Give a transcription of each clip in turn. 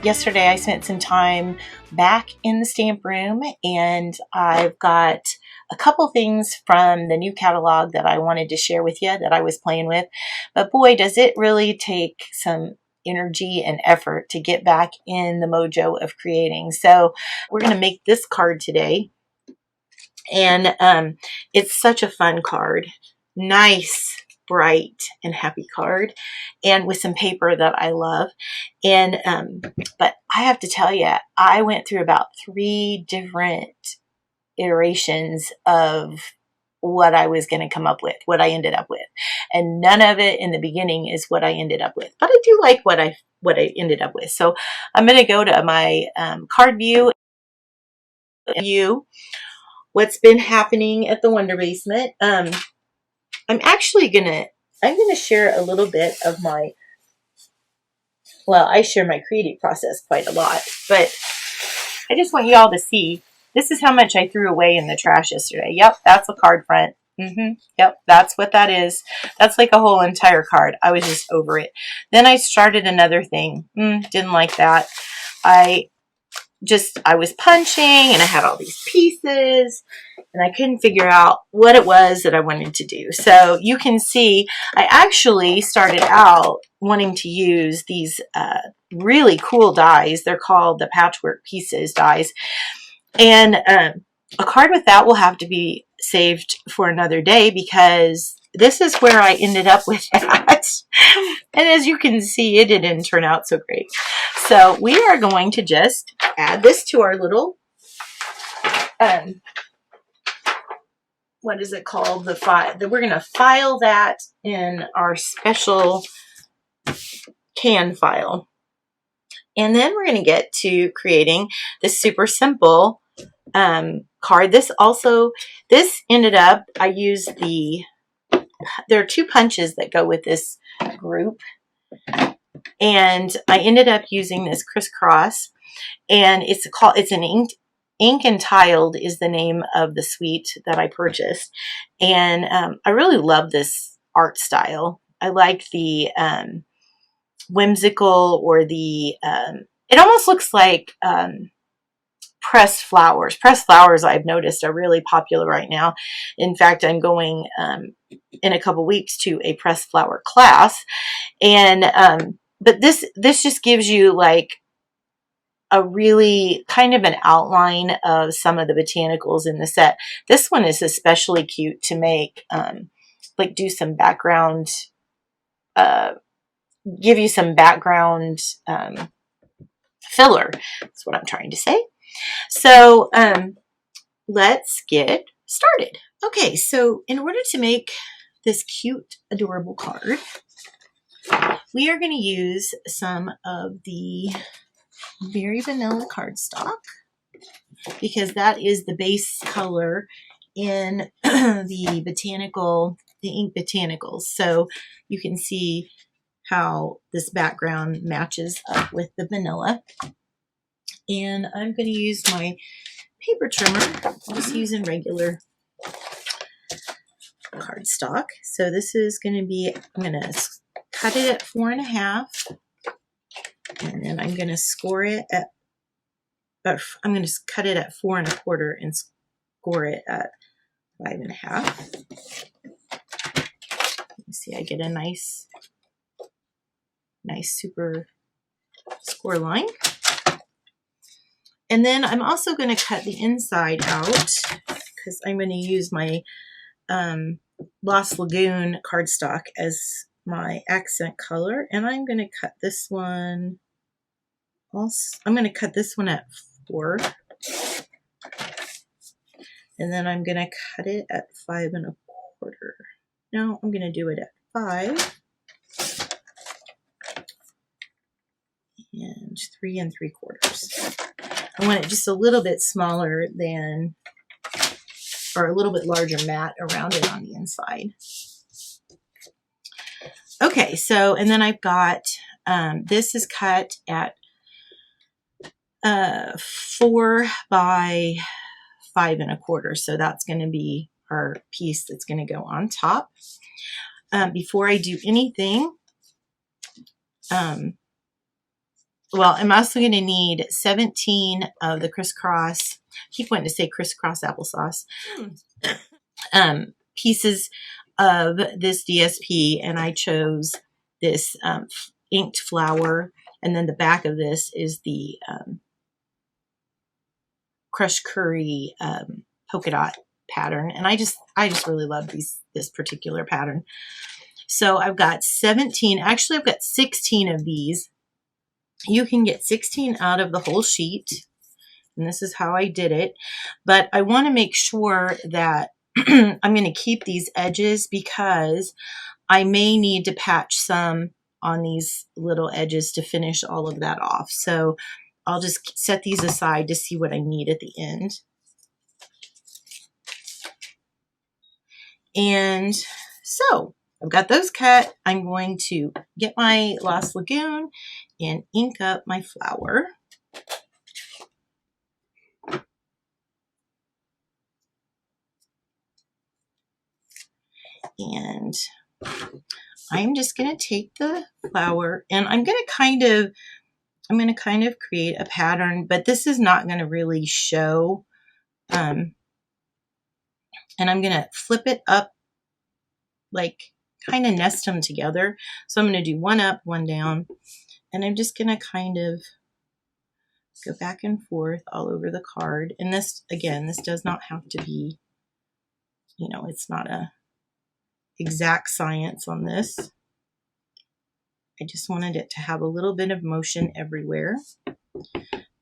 yesterday I spent some time back in the stamp room, and I've got a couple things from the new catalog that I wanted to share with you that I was playing with. But boy, does it really take some energy and effort to get back in the mojo of creating. So we're going to make this card today. And it's such a fun card. Nice, bright, and happy card. And with some paper that I love. And but I have to tell you, I went through about 3 different iterations of what I was going to come up with, what I ended up with. And none of it in the beginning is what I ended up with. But I do like what I ended up with. So I'm going to go to my card view. What's been happening at the Wonder Basement. I'm gonna share a little bit of my, well, I share my creative process quite a lot, but I just want you all to see, this is how much I threw away in the trash yesterday. Yep, that's a card front. Yep, that's what that is. That's like a whole entire card. I was just over it. Then I started another thing. Didn't like that. I was punching and I had all these pieces and I couldn't figure out what it was that I wanted to do. So you can see I actually started out wanting to use these really cool dies. They're called the Patchwork Pieces dies. And a card with that will have to be saved for another day because this is where I ended up with that. And as you can see, it didn't turn out so great. So we are going to just add this to our little, what is it called? The file. We're going to file that in our special can file. And then we're going to get to creating this super simple card. This ended up, I used there are 2 punches that go with this group. And I ended up using this crisscross, and it's an Ink and Tiled is the name of the suite that I purchased. And I really love this art style. I like the whimsical, or the, it almost looks like pressed flowers. Pressed flowers, I've noticed, are really popular right now. In fact, I'm going in a couple weeks to a pressed flower class. And but this just gives you like a really kind of an outline of some of the botanicals in the set. This one is especially cute to make, like do some background, give you some background filler. That's what I'm trying to say. So let's get started. Okay, so in order to make this cute, adorable card, we are going to use some of the very vanilla cardstock because that is the base color in the ink botanicals. So you can see how this background matches up with the vanilla. And I'm going to use my paper trimmer. I'm just using regular cardstock. So this is going to be, I'm going to cut it at 4.5, and then I'm going to score it at, I'm going to cut it at 4 1/4 and score it at 5.5. You see, I get a nice super score line. And then I'm also going to cut the inside out because I'm going to use my Lost Lagoon cardstock as my accent color. And I'm going to cut this one also. I'm going to cut this one at 4. And then I'm going to cut it at 5 1/4. No, I'm going to do it at 5. And 3 3/4. I want it just a little bit smaller than, or a little bit larger mat around it on the inside. Okay, so, and then I've got, this is cut at 4 by 5 1/4. So that's going to be our piece that's going to go on top. Before I do anything, well, I'm also going to need 17 of the crisscross, I keep wanting to say crisscross applesauce, pieces of this DSP, and I chose this inked flower, and then the back of this is the crushed curry polka dot pattern, and I just really love this particular pattern. So I've got 17, actually I've got 16 of these. You can get 16 out of the whole sheet, and this is how I did it, but I want to make sure that I'm going to keep these edges because I may need to patch some on these little edges to finish all of that off. So I'll just set these aside to see what I need at the end. And so I've got those cut. I'm going to get my Lost Lagoon and ink up my flower. And I'm just going to take the flower and I'm going to kind of create a pattern, but this is not going to really show. And I'm going to flip it up, like kind of nest them together. So I'm going to do one up, one down, and I'm just going to kind of go back and forth all over the card. And this, again, this does not have to be, you know, it's not a exact science on this. I just wanted it to have a little bit of motion everywhere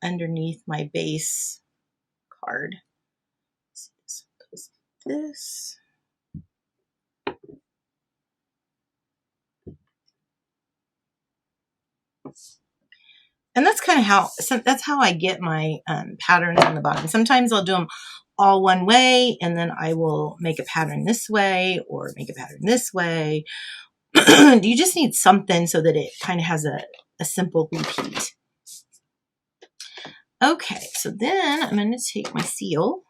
underneath my base card. So this goes like this. And that's kind of how I get my patterns on the bottom. Sometimes I'll do them all one way, and then I will make a pattern this way or make a pattern this way. You just need something so that it kind of has a simple repeat. Okay, so then I'm going to take my seal.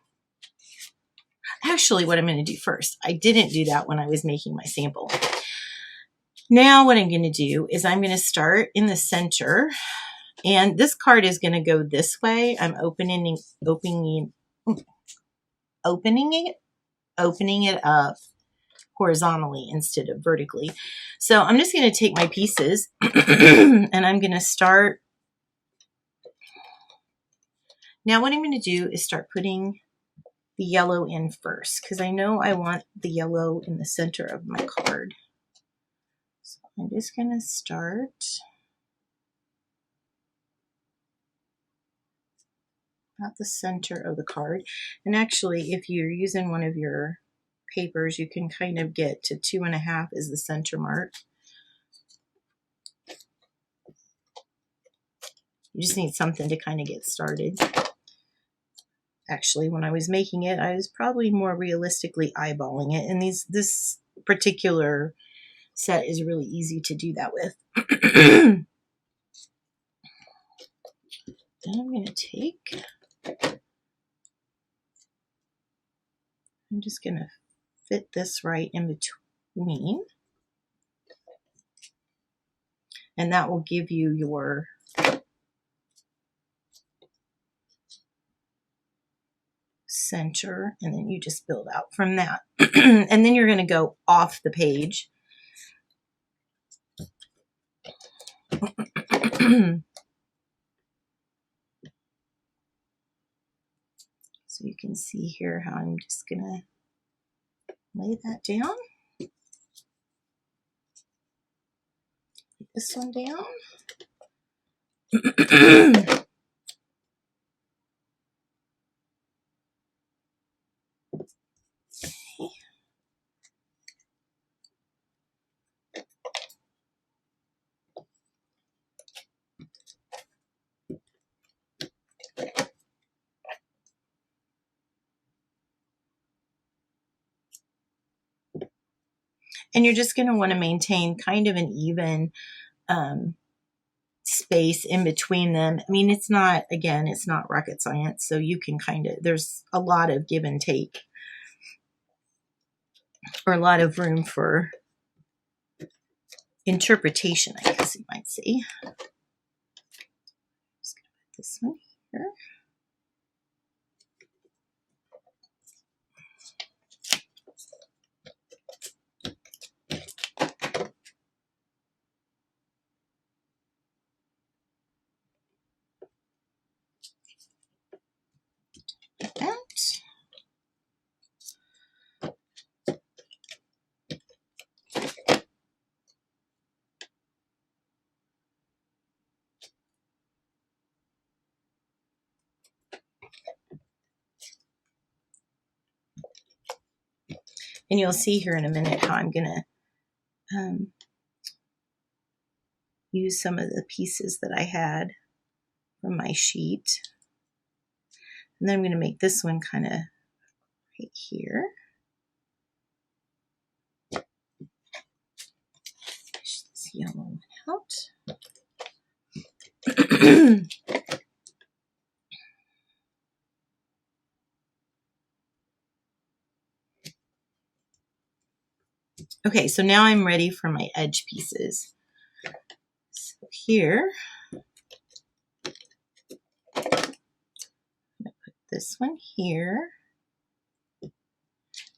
Actually, what I'm going to do first, I didn't do that when I was making my sample. Now what I'm going to do is I'm going to start in the center, and this card is going to go this way. I'm opening it up horizontally instead of vertically. So I'm just going to take my pieces and I'm going to start. Now what I'm going to do is start putting the yellow in first, because I know I want the yellow in the center of my card. So I'm just going to start at the center of the card. And actually, if you're using one of your papers, you can kind of get to 2.5 is the center mark. You just need something to kind of get started. Actually, when I was making it, I was probably more realistically eyeballing it. And this particular set is really easy to do that with. Then I'm going to take, I'm just going to fit this right in between. And that will give you your center, and then you just build out from that. And then you're going to go off the page. So you can see here how I'm just going to lay that down. Lay this one down. And you're just going to want to maintain kind of an even space in between them. I mean, it's not, again, it's not rocket science. So you can kind of, there's a lot of give and take, or a lot of room for interpretation, I guess you might say. this one here. That. And you'll see here in a minute how I'm going to use some of the pieces that I had from my sheet. And then I'm going to make this one kind of right here. Push this yellow one out. Okay, so now I'm ready for my edge pieces. So here, I'm going to put this one here.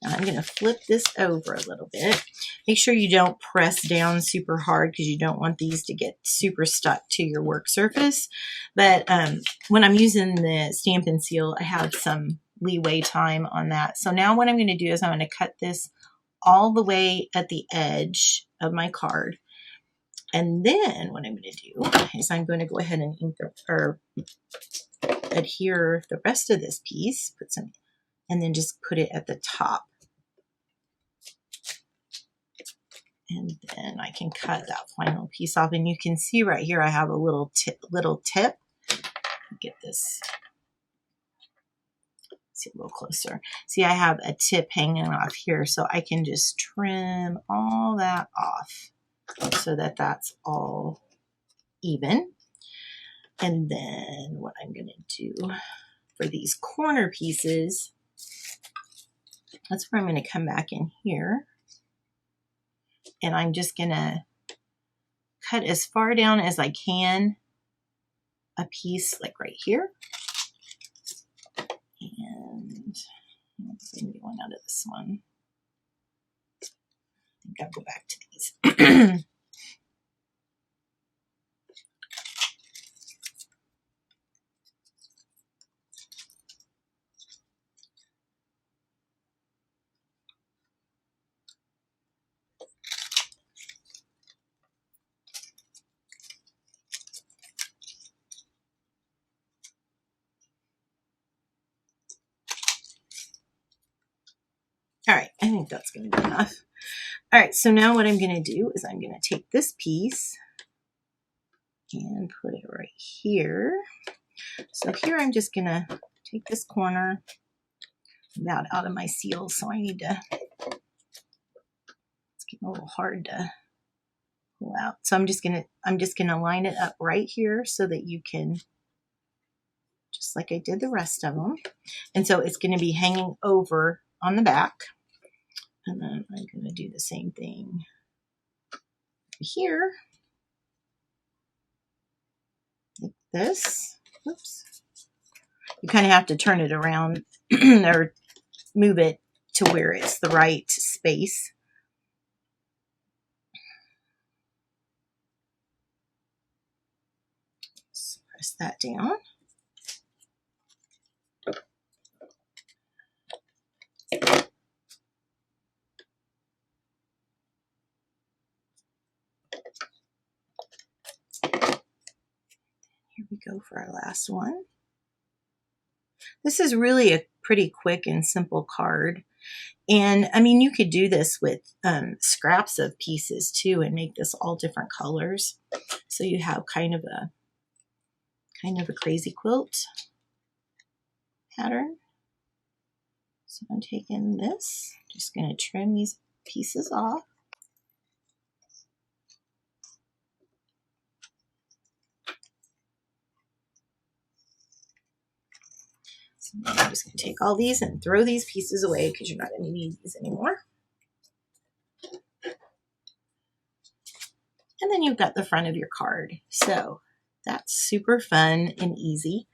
Now I'm going to flip this over a little bit. Make sure you don't press down super hard because you don't want these to get super stuck to your work surface. But when I'm using the Stampin' Seal, I have some leeway time on that. So now what I'm going to do is I'm going to cut this all the way at the edge of my card. And then what I'm going to do is I'm going to go ahead and ink or adhere the rest of this piece, put some, and then just put it at the top. And then I can cut that final piece off. And you can see right here I have a little tip. Get this. See a little closer. See, I have a tip hanging off here, so I can just trim all that off so that that's all even. And then what I'm going to do for these corner pieces, that's where I'm going to come back in here. And I'm just going to cut as far down as I can a piece like right here. And let's maybe one out of this one. I think I'll go back to these. All right, I think that's going to be enough. All right, so now what I'm going to do is I'm going to take this piece and put it right here. So here I'm just going to take this corner about out of my seal, so I need to, it's getting a little hard to pull out. So I'm just going to line it up right here so that you can, just like I did the rest of them. And so it's going to be hanging over on the back. And then I'm going to do the same thing here, like this. Oops. You kind of have to turn it around or move it to where it's the right space. Just press that down. Here we go for our last one. This is really a pretty quick and simple card. And I mean, you could do this with scraps of pieces too and make this all different colors. So you have kind of a crazy quilt pattern. So I'm taking this, just going to trim these pieces off. So I'm just going to take all these and throw these pieces away because you're not going to need these anymore. And then you've got the front of your card. So That's super fun and easy.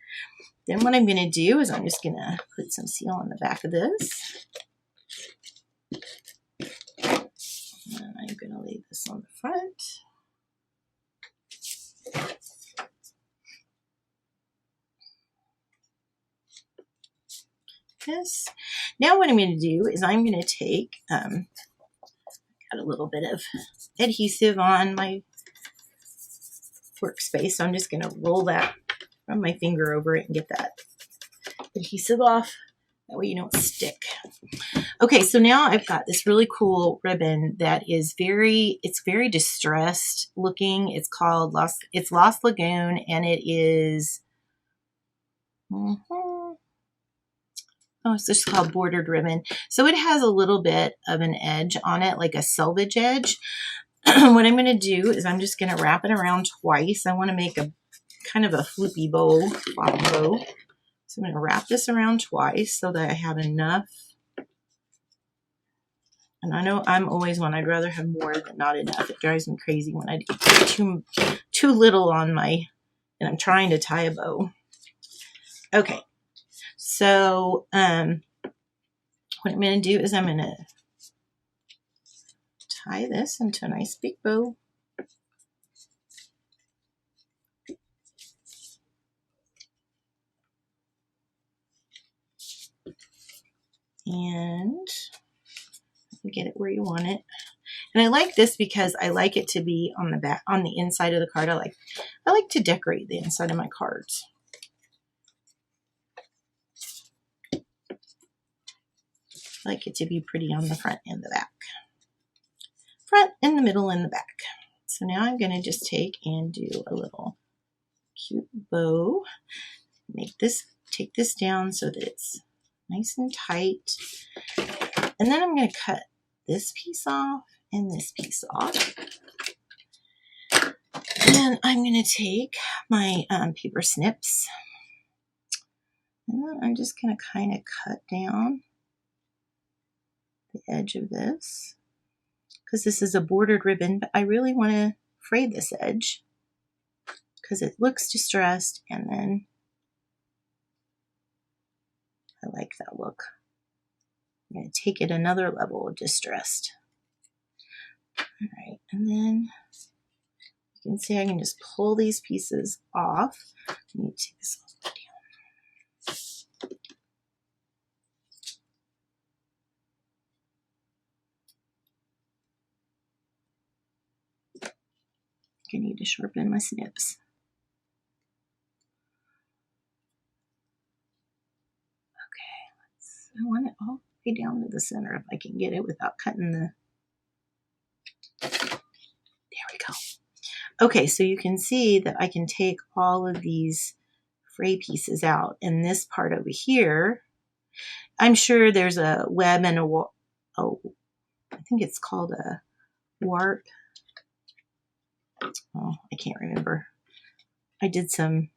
Then what I'm going to do is I'm just going to put some seal on the back of this. And I'm going to lay this on the front. This. Now what I'm going to do is I'm going to take, got a little bit of adhesive on my workspace. So I'm just going to roll that, run my finger over it and get that adhesive off. That way you don't stick. Okay, so now I've got this really cool ribbon that is it's very distressed looking. It's called Lost Lagoon, and it is, oh, it's just called bordered ribbon. So it has a little bit of an edge on it, like a selvage edge. What I'm going to do is I'm just going to wrap it around twice. I want to make a kind of a floopy bow, bottom bow. So I'm going to wrap this around twice so that I have enough. And I know I'm always one, I'd rather have more than not enough. It drives me crazy when I get too little on my, and I'm trying to tie a bow. Okay, so what I'm going to do is I'm going to tie this into a nice big bow. And get it where you want it. And I like this because I like it to be on the back, on the inside of the card. I like to decorate the inside of my cards. I like it to be pretty on the front and the back. Front, in the middle, and the back. So now I'm going to just take and do a little cute bow. Take this down so that it's nice and tight. And then I'm going to cut this piece off and this piece off. And I'm going to take my paper snips. And then I'm just going to kind of cut down the edge of this. Because this is a bordered ribbon, but I really want to fray this edge. Because it looks distressed, and then I like that look. I'm going to take it another level of distressed. All right, and then you can see I can just pull these pieces off. I need to take this all down. I need to sharpen my snips. Okay, I want it all the way down to the center if I can get it without cutting the... There we go. Okay, so you can see that I can take all of these fray pieces out. And this part over here, I'm sure there's a web and I think it's called a warp. Oh, I can't remember. I did some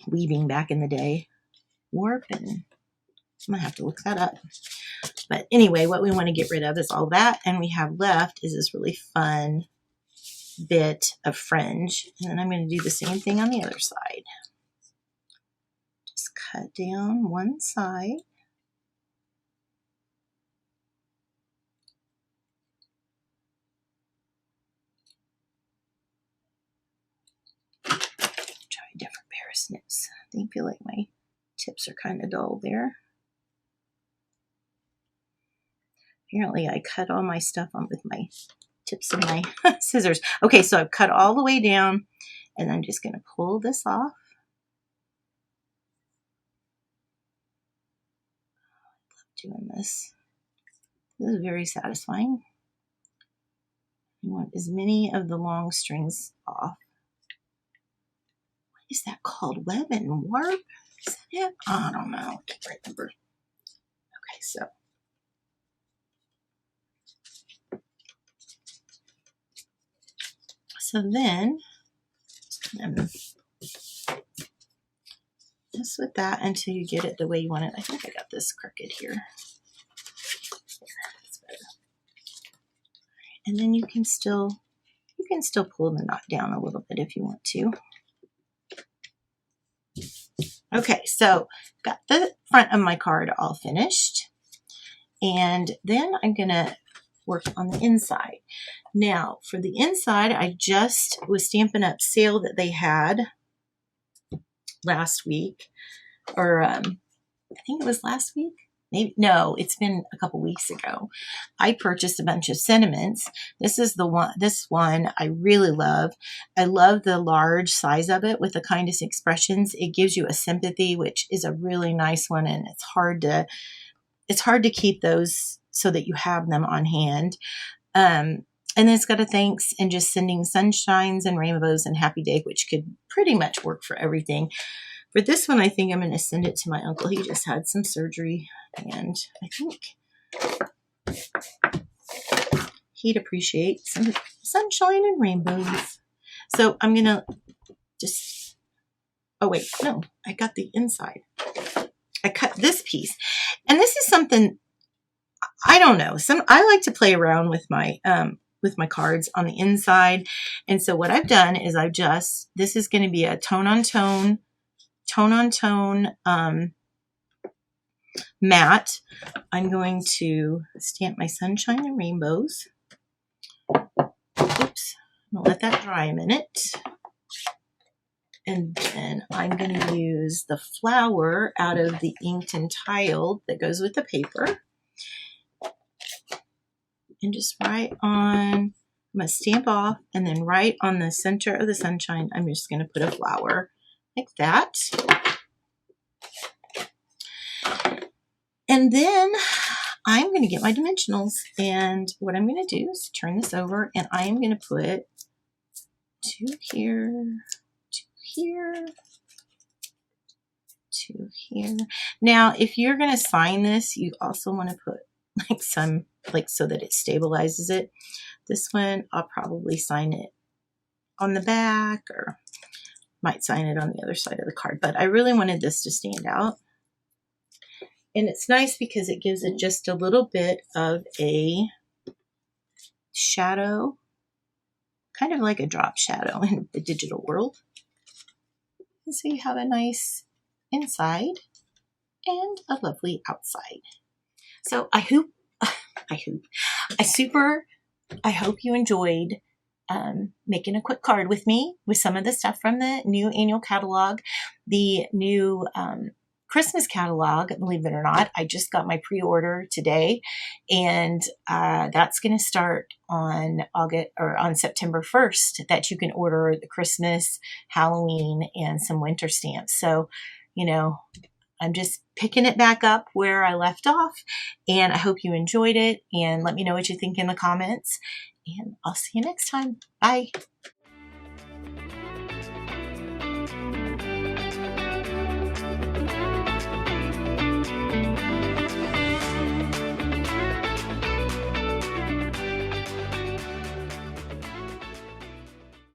weaving back in the day. Warp, and I'm going to have to look that up. But anyway, what we want to get rid of is all that. And we have left is this really fun bit of fringe. And then I'm going to do the same thing on the other side. Just cut down one side. Try a different pair of snips. I feel like my tips are kind of dull there. Apparently I cut all my stuff on with my tips of my scissors. Okay, so I've cut all the way down, and I'm just going to pull this off. I love doing this. This is very satisfying. You want as many of the long strings off. What is that called? Web and warp? Is that it? I don't know. I can't remember. Okay, so then just with that until you get it the way you want it. I think I got this crooked here. There, that's better. And then you can still pull the knot down a little bit if you want to. Okay, so got the front of my card all finished. And then I'm going to work on the inside. Now, for the inside, I just was Stampin' Up sale that they had last week. Or I think it was last week. Maybe, no, it's been a couple weeks ago. I purchased a bunch of sentiments. This is the one. This one I really love. I love the large size of it with the kindest expressions. It gives you a sympathy, which is a really nice one, and it's hard to keep those so that you have them on hand. And then it's got a thanks and just sending sunshines and rainbows and happy day, which could pretty much work for everything. For this one, I think I'm going to send it to my uncle. He just had some surgery, and I think he'd appreciate some sunshine and rainbows. So I'm going to just, oh wait, no, I got the inside. I cut this piece. And this is something, I don't know, I like to play around with my cards on the inside. And so what I've done is this is going to be a tone-on-tone matte. I'm going to stamp my sunshine and rainbows. Oops. I'm going to let that dry a minute. And then I'm going to use the flower out of the inked and tiled that goes with the paper. And just right on, I'm going to stamp off, and then right on the center of the sunshine, I'm just going to put a flower like that. And then I'm going to get my dimensionals, and what I'm going to do is turn this over, and I am going to put 2 here, 2 here, 2 here. Now, if you're going to sign this, you also want to put so that it stabilizes it. This one, I'll probably sign it on the back, or might sign it on the other side of the card, but I really wanted this to stand out. And it's nice because it gives it just a little bit of a shadow, kind of like a drop shadow in the digital world. And so you have a nice inside and a lovely outside. So I hope you enjoyed making a quick card with me with some of the stuff from the new annual catalog, the new Christmas catalog. Believe it or not, I just got my pre-order today, and that's going to start on September 1st. That you can order the Christmas, Halloween, and some winter stamps. So, I'm just picking it back up where I left off, and I hope you enjoyed it, and let me know what you think in the comments, and I'll see you next time. Bye.